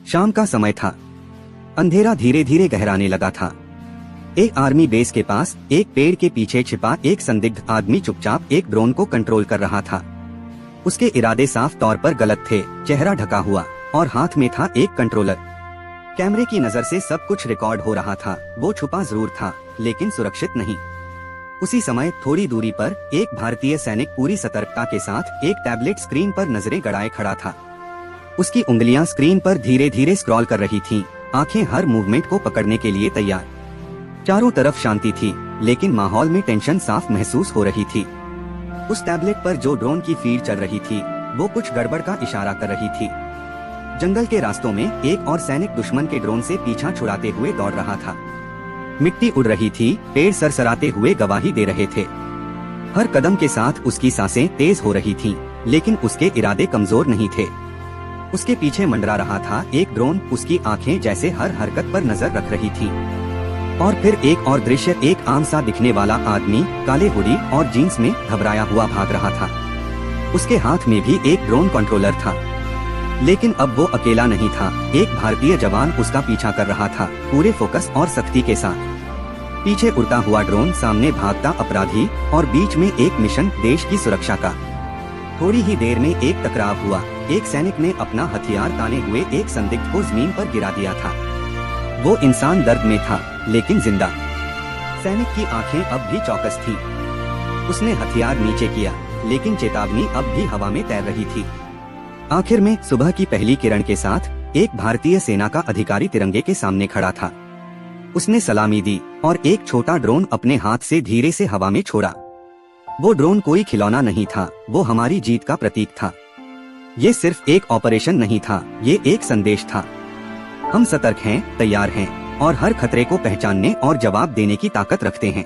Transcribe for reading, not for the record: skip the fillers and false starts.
शाम का समय था। अंधेरा धीरे धीरे गहराने लगा था। एक आर्मी बेस के पास एक पेड़ के पीछे छिपा एक संदिग्ध आदमी चुपचाप एक ड्रोन को कंट्रोल कर रहा था। उसके इरादे साफ तौर पर गलत थे। चेहरा ढका हुआ और हाथ में था एक कंट्रोलर। कैमरे की नजर से सब कुछ रिकॉर्ड हो रहा था। वो छुपा जरूर था, लेकिन सुरक्षित नहीं। उसी समय थोड़ी दूरी पर एक भारतीय सैनिक पूरी सतर्कता के साथ एक टैबलेट स्क्रीन पर नजरें गड़ाए खड़ा था। उसकी उंगलियां स्क्रीन पर धीरे धीरे स्क्रॉल कर रही थीं, आंखें हर मूवमेंट को पकड़ने के लिए तैयार। चारों तरफ शांति थी, लेकिन माहौल में टेंशन साफ महसूस हो रही थी। उस टैबलेट पर जो ड्रोन की फीड चल रही थी, वो कुछ गड़बड़ का इशारा कर रही थी। जंगल के रास्तों में एक और सैनिक दुश्मन के ड्रोन से पीछा छुड़ाते हुए दौड़ रहा था। मिट्टी उड़ रही थी, पेड़ सरसराते हुए गवाही दे रहे थे। हर कदम के साथ उसकी सांसें तेज हो रही थीं, लेकिन उसके इरादे कमजोर नहीं थे। उसके पीछे मंडरा रहा था एक ड्रोन, उसकी आंखें जैसे हर हरकत पर नजर रख रही थीं। और फिर एक और दृश्य, एक आम सा दिखने वाला आदमी काले हुडी और जीन्स में घबराया हुआ भाग रहा था। उसके हाथ में भी एक ड्रोन कंट्रोलर था, लेकिन अब वो अकेला नहीं था। एक भारतीय जवान उसका पीछा कर रहा था, पूरे फोकस और सख्ती के साथ। पीछे उड़ता हुआ ड्रोन, सामने भागता अपराधी और बीच में एक मिशन देश की सुरक्षा का। थोड़ी ही देर में एक टकराव हुआ। एक सैनिक ने अपना हथियार ताने हुए एक संदिग्ध को जमीन पर गिरा दिया था। वो इंसान दर्द में था, लेकिन जिंदा। सैनिक की आंखें अब भी चौकस थीं। उसने हथियार नीचे किया, लेकिन चेतावनी अब भी हवा में तैर रही थी। आखिर में सुबह की पहली किरण के साथ एक भारतीय सेना का अधिकारी तिरंगे के सामने खड़ा था। उसने सलामी दी और एक छोटा ड्रोन अपने हाथ से धीरे से हवा में छोड़ा। वो ड्रोन कोई खिलौना नहीं था, वो हमारी जीत का प्रतीक था। ये सिर्फ एक ऑपरेशन नहीं था, ये एक संदेश था। हम सतर्क हैं, तैयार हैं और हर खतरे को पहचानने और जवाब देने की ताकत रखते हैं।